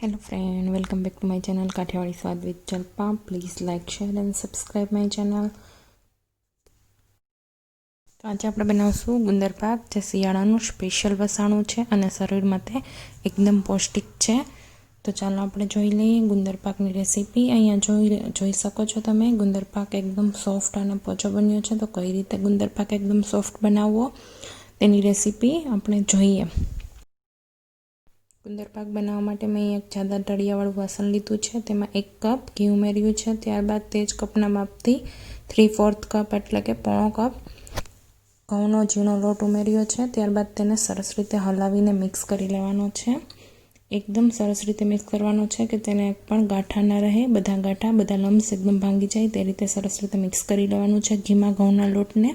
Hello friend, welcome back to my channel kathiyawadiswadwithjalpa. Please like, share and subscribe my channel. તો આજે આપણે બનાવશું ગુંદર પાક, જે શિયાળાનું સ્પેશિયલ વસાણું છે અને શરીર માટે એકદમ પૌષ્ટિક છે. તો ચાલો આપણે જોઈ લઈએ ગુંદર પાકની રેસીપી. અહીંયા જોઈ શકો છો તમે, ગુંદર પાક એકદમ સોફ્ટ અને પોચો બન્યો છે. તો કઈ રીતે ગુંદર પાક એકદમ સોફ્ટ બનાવવો તેની રેસીપી આપણે જોઈએ. ગુંદર પાક બનાવવા માટે મેં એક જાડા તળિયાવાળું વાસણ લીધું છે. તેમાં 1 કપ ઘી ઉમેર્યું છે. ત્યારબાદ તે જ કપના માપથી 3/4 કપ એટલે કે પોણો કપ ઘઉંનો ઝીણો લોટ ઉમેર્યો છે. ત્યારબાદ તેને સરસ રીતે હલાવીને મિક્સ કરી લેવાનો છે. એકદમ સરસ રીતે મિક્સ કરવાનો છે કે તેને એક પણ ગાંઠા ના રહે. બધા લમ્સ એકદમ ભાંગી જાય તે રીતે સરસ રીતે મિક્સ કરી લેવાનું છે ઘીમાં ઘઉંના લોટને.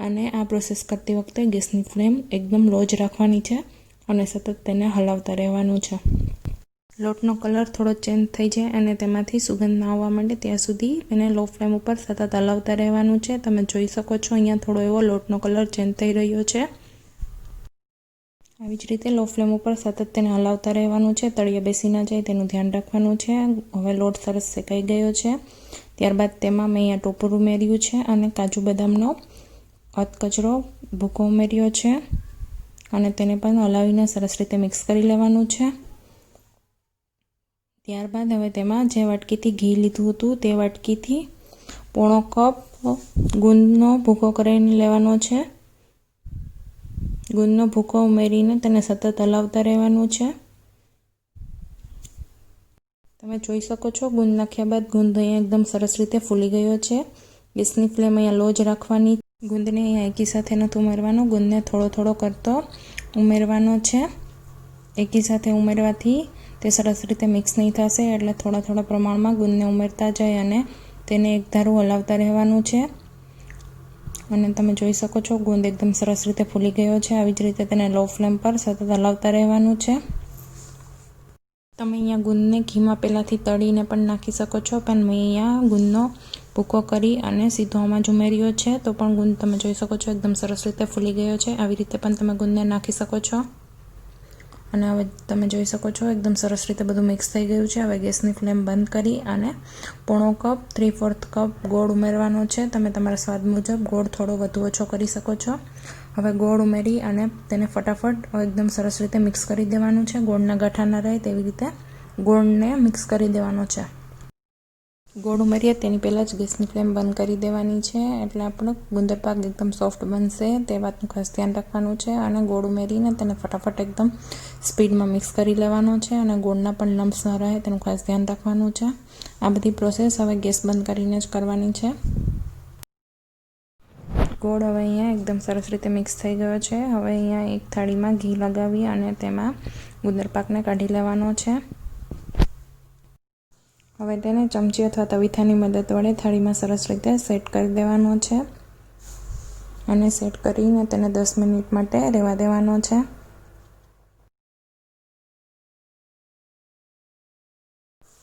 અને આ પ્રોસેસ કરતી વખતે ગેસની ફ્લેમ એકદમ લો જ રાખવાની છે અને સતત તેને હલાવતા રહેવાનું છે. લોટનો કલર થોડો ચેન્જ થઈ જાય અને તેમાંથી સુગંધ ના આવવા માંડે ત્યાં સુધી એને લો ફ્લેમ ઉપર સતત હલાવતા રહેવાનું છે. તમે જોઈ શકો છો અહીંયા થોડો એવો લોટનો કલર ચેન્જ થઈ રહ્યો છે. આવી જ રીતે લો ફ્લેમ ઉપર સતત તેને હલાવતા રહેવાનું છે. તળિયે બેસી ના જાય તેનું ધ્યાન રાખવાનું છે. હવે લોટ સરસ શેકાઈ ગયો છે. ત્યારબાદ તેમાં મેં અહીંયા ટોપરું ઉમેર્યું છે અને કાજુ બદામનો કચરો ભૂકો ઉમેર્યો છે અને તેને પણ હલાવીને સરસ રીતે મિક્સ કરી લેવાનું છે. ત્યારબાદ હવે તેમાં જે વાટકીથી ઘી લીધું હતું તે વાટકીથી પોણો કપ ગુંદનો ભૂકો કરીને લેવાનો છે. ગુંદનો ભૂકો ઉમેરીને તેને સતત હલાવતા રહેવાનું છે. તમે જોઈ શકો છો ગુંદ નાખ્યા બાદ ગુંદ અહીંયા એકદમ સરસ રીતે ફૂલી ગયો છે. ગેસની ફ્લેમ અહીંયા લો જ રાખવાની. ગુંદને અહીંયા એકી સાથે નથી ઉમેરવાનો, ગુંદને થોડો થોડો કરતો ઉમેરવાનો છે. એકી સાથે ઉમેરવાથી તે સરસ રીતે મિક્સ નહીં થશે, એટલે થોડા પ્રમાણમાં ગુંદને ઉમેરતા જાય અને તેને એકધારું હલાવતા રહેવાનું છે. અને તમે જોઈ શકો છો ગુંદ એકદમ સરસ રીતે ફૂલી ગયો છે. આવી જ રીતે તેને લો ફ્લેમ પર સતત હલાવતા રહેવાનું છે. તમે અહીંયા ગુંદને ઘીમાં પહેલાંથી તળીને પણ નાખી શકો છો, પણ મેં અહીંયા ગુંદનો ભૂકો કરી અને સીધો આમાં જ ઉમેર્યો છે. તો પણ ગુંદ તમે જોઈ શકો છો એકદમ સરસ રીતે ફૂલી ગયો છે. આવી રીતે પણ તમે ગુંદને નાખી શકો છો. અને હવે તમે જોઈ શકો છો એકદમ સરસ રીતે બધું મિક્સ થઈ ગયું છે. હવે ગેસની ફ્લેમ બંધ કરી અને પોણો કપ 3/4 કપ ગોળ ઉમેરવાનો છે. તમે તમારા સ્વાદ મુજબ ગોળ થોડો વધુ ઓછો કરી શકો છો. હવે ગોળ ઉમેરી અને તેને ફટાફટ એકદમ સરસ રીતે મિક્સ કરી દેવાનું છે. ગોળના ગાંઠા ના રહે તેવી રીતે ગોળને મિક્સ કરી દેવાનો છે. ગોળ ઉમેરીએ તેની પહેલાં જ ગેસની ફ્લેમ બંધ કરી દેવાની છે, એટલે આપણો ગુંદર પાક એકદમ સોફ્ટ બનશે તે વાતનું ખાસ ધ્યાન રાખવાનું છે. અને ગોળ ઉમેરીને તેને ફટાફટ એકદમ સ્પીડમાં મિક્સ કરી લેવાનો છે અને ગોળના પણ લમ્સ ન રહે તેનું ખાસ ધ્યાન રાખવાનું છે. આ બધી પ્રોસેસ હવે ગેસ બંધ કરીને જ કરવાની છે. ગોળ હવે અહીંયા એકદમ સરસ રીતે મિક્સ થઈ ગયો છે. હવે અહીંયા એક થાળીમાં ઘી લગાવી અને તેમાં ગુંદર પાકને કાઢી લેવાનો છે. હવે તેને ચમચી અથવા તવીથાની મદદ વડે થાળીમાં સરસ રીતે સેટ કરી દેવાનો છે અને સેટ કરીને તેને 10 મિનિટ માટે રહેવા દેવાનો છે.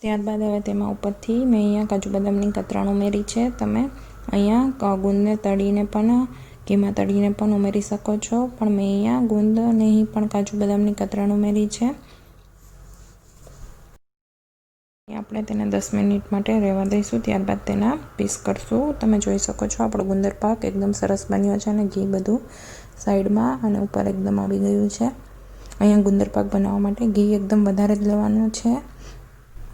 ત્યારબાદ હવે તેમાં ઉપરથી મેં અહીંયા કાજુ બદામની કતરણ ઉમેરી છે. તમે અહીંયા ગુંદને તળીને પણ ઘીમાં તળીને પણ ઉમેરી શકો છો, પણ મેં અહીંયા ગુંદ નહીં પણ કાજુ બદામની કતરણ ઉમેરી છે. આપણે તેને 10 મિનિટ માટે રહેવા દઈશું. ત્યારબાદ તેના પીસ કરશું. તમે જોઈ શકો છો આપણો ગુંદર પાક એકદમ સરસ બન્યો છે અને ઘી બધું સાઈડમાં અને ઉપર એકદમ આવી ગયું છે. અહીંયા ગુંદર પાક બનાવવા માટે ઘી એકદમ વધારે જ લેવાનું છે.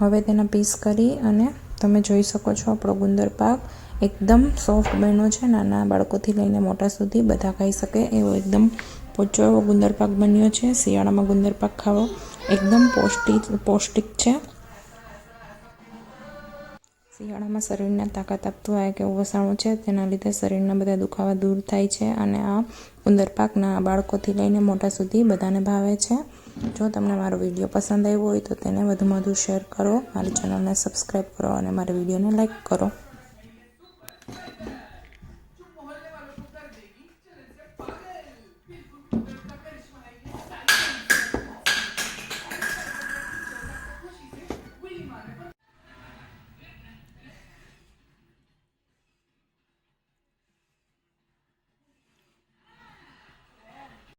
હવે તેના પીસ કરી અને તમે જોઈ શકો છો આપણો ગુંદર પાક એકદમ સોફ્ટ બન્યો છે. નાના બાળકોથી લઈને મોટા સુધી બધા ખાઈ શકે એવો એકદમ પોચો એવો ગુંદર પાક બન્યો છે. શિયાળામાં ગુંદર પાક ખાવો એકદમ પૌષ્ટિક છે. શિયાળામાં શરીરને તાકાત આપતું આ એક એવું વસાણું છે, તેના લીધે શરીરના બધા દુખાવા દૂર થાય છે. અને આ ગુંદર પાક નાના બાળકોથી લઈને મોટા સુધી બધાને ભાવે છે. જો તમને મારો વિડીયો પસંદ આવ્યો હોય તો તેને વધુમાં વધુ શેર કરો, મારી ચેનલને સબસ્ક્રાઈબ કરો અને મારા વિડીયોને લાઈક કરો.